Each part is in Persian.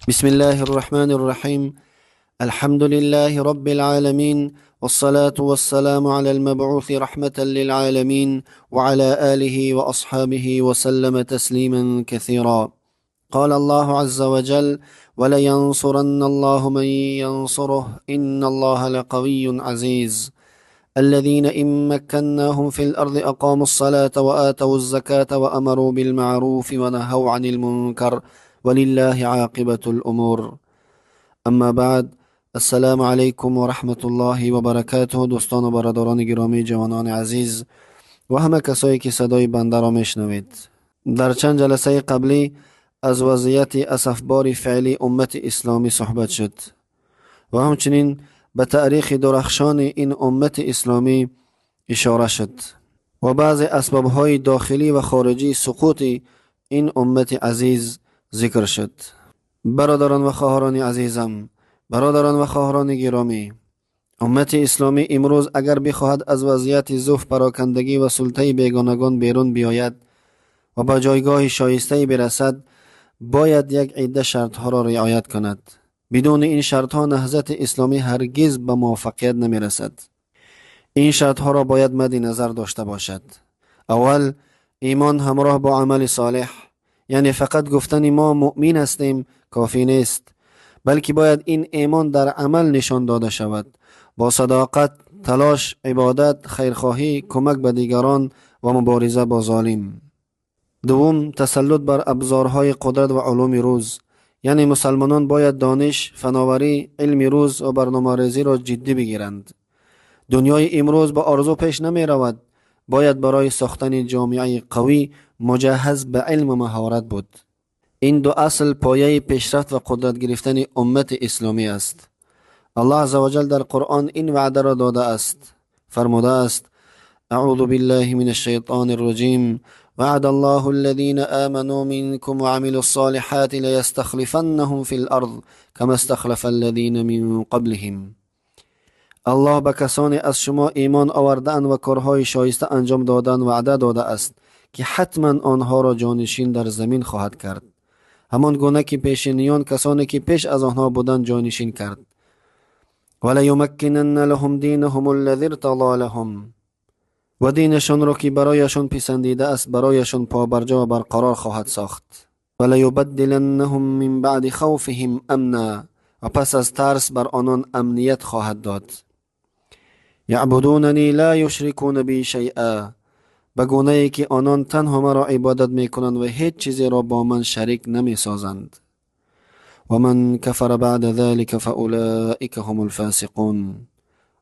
بسم الله الرحمن الرحيم. الحمد لله رب العالمين، والصلاة والسلام على المبعوث رحمة للعالمين وعلى آله وأصحابه وسلم تسليما كثيرا. قال الله عز وجل: ولينصرن الله من ينصره إن الله لقوي عزيز. الذين إن مكناهم في الأرض أقاموا الصلاة وآتوا الزكاة وأمروا بالمعروف ونهوا عن المنكر ولله عاقبة الأمور. اما بعد، السلام علیکم و رحمت الله و برکاته. دوستان و برادران گرامی، جوانان عزیز و همه کسایی که صدای بنده را میشنوید، در چند جلسه قبلی از وضعیت اسفبار فعلی امت اسلامی صحبت شد و همچنین به تاریخ درخشان این امت اسلامی اشاره شد و بعض اسبابهای داخلی و خارجی سقوط این امت عزیز ذکر شد. برادران و خواهران عزیزم، برادران و خواهران گرامی، امت اسلامی امروز اگر بخواهد از وضعیت ضعف، پراکندگی و سلطه بیگانگان بیرون بیاید و به جایگاه شایسته برسد، باید یک عده شرط ها را رعایت کند. بدون این شرط ها نهضت اسلامی هرگز به موفقیت نمی رسد. این شرط ها را باید مد نظر داشته باشد. اول، ایمان همراه با عمل صالح. یعنی فقط گفتن ما مؤمن هستیم کافی نیست، بلکه باید این ایمان در عمل نشان داده شود، با صداقت، تلاش، عبادت، خیرخواهی، کمک به دیگران و مبارزه با ظالم. دوم، تسلط بر ابزارهای قدرت و علوم روز. یعنی مسلمانان باید دانش، فناوری، علم روز و برنامه‌ریزی را جدی بگیرند. دنیای امروز با آرزو پیش نمی رود. باید برای ساختن جامعه قوی مجهز به علم و مهارت بود. این دو اصل پایه پیشرفت و قدرت گرفتن امت اسلامی است. الله عزوجل در قرآن این وعده را داده است. فرموده است: اعوذ بالله من الشیطان الرجیم، وعد الله الذين آمنوا منكم وعملوا الصالحات ليستخلفنهم في الأرض كما استخلف الذين من قبلهم. الله به کسانی از شما ایمان آوردن و کارهای شایسته انجام دادن وعده داده است که حتما آنها را جانشین در زمین خواهد کرد، همان گونه که پیشینیان کسانی که پیش از آنها بودند جانشین کرد. ولیمکنن لهم دینهم الذی ارتضی لهم، و دینشان را که برایشان پسندیده است برایشان پابرجا و برقرار خواهد ساخت. ولیبدلنهم من بعد خوفهم امنا، و پس از ترس بر آنان امنیت خواهد داد. یعبدوننی لا یشرکون بی شیئا، به گونه ای که آنان تنها مرا عبادت می کنند و هیچ چیزی را با من شریک نمی سازند. و من کفر بعد ذلك فاولئک هم الفاسقون،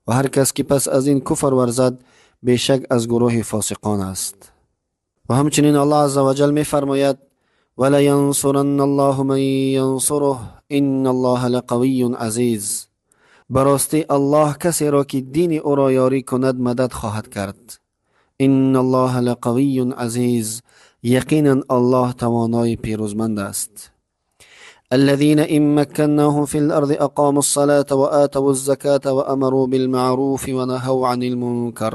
و هر کس که پس از این کفر ورزد بیشک از گروه فاسقان است. و همچنین الله عزوجل می فرماید: ولینصرن الله من ینصره ان الله لقوی عزیز. براستی الله کسی را که دین او را یاری کند مدد خواهد کرد. ان الله لقوی عزیز، یقینا الله توانای پیروزمند است. الذين إن مكناهم في الأرض أقاموا الصلاة وآتوا الزكاة وأمروا بالمعروف ونهوا عن المنكر.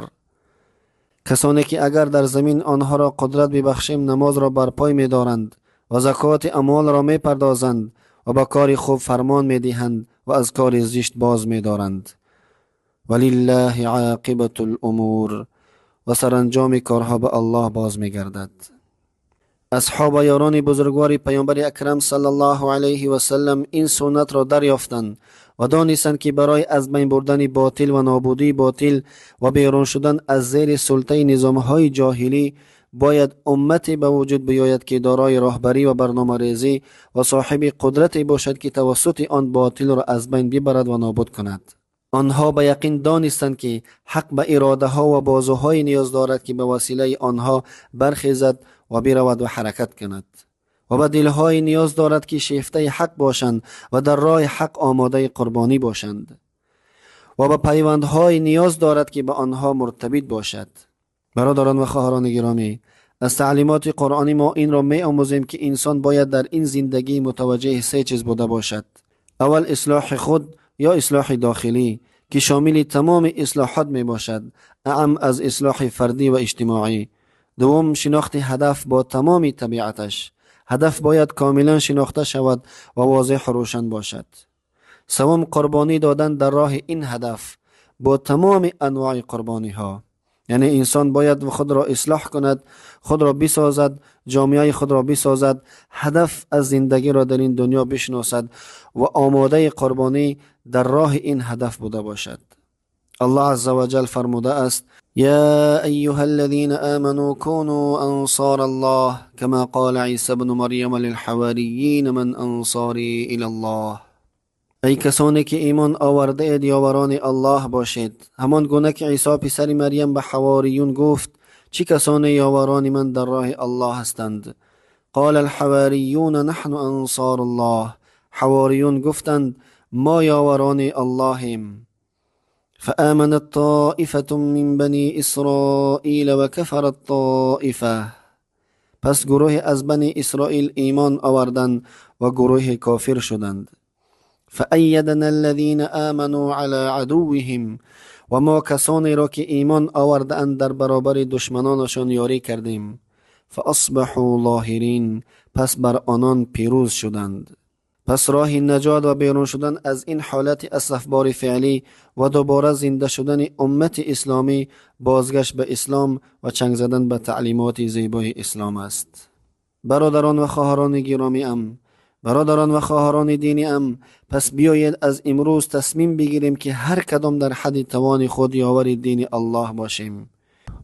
کسانی که اگر در زمین آنها را قدرت ببخشیم نماز را برپای می دارند و زکات اموال را می پردازند و با کار خوب فرمان می دهند و از کار زشت باز می دارند. ولله عاقبة الامور، و سرانجام کارها به الله باز می گردد. اصحاب یاران بزرگوار پیامبر اکرم صلی الله علیه و سلم این سنت را دریافتند و دانستند که برای از بین بردن باطل و نابودی باطل و بیرون شدن از زیر سلطه نظامهای جاهلی باید امتی به وجود بیاید که دارای راهبری و برنامه‌ریزی و صاحب قدرتی باشد که توسط آن باطل را از بین ببرد و نابود کند. آنها به یقین دانستند که حق به اراده ها و بازوهای نیاز دارد که به وسیله آنها برخیزد و برود و حرکت کند، و به دلهای نیاز دارد که شیفته حق باشند و در راه حق آماده قربانی باشند، و به پیوندهای نیاز دارد که به آنها مرتبط باشد. برادران و خواهران گرامی، از تعلیمات قرآنی ما این را می آموزیم که انسان باید در این زندگی متوجه سه چیز بوده باشد. اول، اصلاح خود یا اصلاح داخلی که شامل تمام اصلاحات می باشد، اعم از اصلاح فردی و اجتماعی. دوم، شناخت هدف با تمام طبیعتش، هدف باید کاملا شناخته شود و واضح و روشن باشد. سوم، قربانی دادن در راه این هدف با تمام انواع قربانی ها. یعنی انسان باید خود را اصلاح کند، خود را بسازد، جامعه خود را بسازد، هدف از زندگی را در این دنیا بشناسد و آماده قربانی در راه این هدف بوده باشد. الله عز و جل فرموده است: یا ایها الذین آمنوا كونوا انصار الله كما قال عیسی بن مریم للحواریین من انصاری الی الله. ای کسانی که ایمان آورده اید یاوران الله باشید، همان گونه که عیسی پسر مریم به حواریون گفت: چه کسانی یاوران من در راه الله هستند؟ قال الحواریون نحن انصار الله. حواریون گفتند: ما یاوران اللهیم. فآمنت طائفة من بنی اسرائیل و کفرت طائفه. پس گروه از بنی اسرائیل ایمان آوردند و گروه کافر شدند. فأیدنا الذین آمنوا علی عدوهم. و ما کسانی را که ایمان آوردند در برابر دشمنانشان یاری کردیم. فاصبحوا ظاهرین. پس بر آنان پیروز شدند. پس راه نجات و بیرون شدن از این حالت اسفبار فعلی و دوباره زنده شدن امت اسلامی بازگشت به اسلام و چنگ زدن به تعلیمات زیبای اسلام است. برادران و خواهران گرامی ام، برادران و خواهران دینی ام، پس بیایید از امروز تصمیم بگیریم که هر کدام در حد توان خود یاور دین الله باشیم.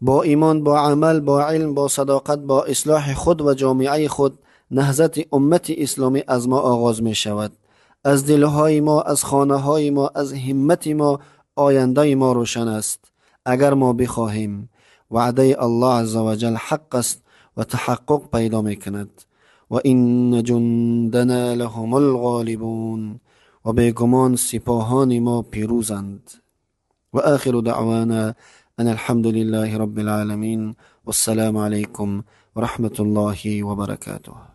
با ایمان، با عمل، با علم، با صداقت، با اصلاح خود و جامعه خود نهضت امت اسلامی از ما آغاز می شود. از دلهای ما، از خانه های ما، از همت ما آینده ما روشن است. اگر ما بخواهیم، وعده الله عزوجل حق است و تحقق پیدا می کند. و این جندنا لهم الغالبون. و بیگمان سپاهان ما پیروزند. و آخر دعوانا ان الحمد لله رب العالمین والسلام علیکم ورحمة الله وبركاته.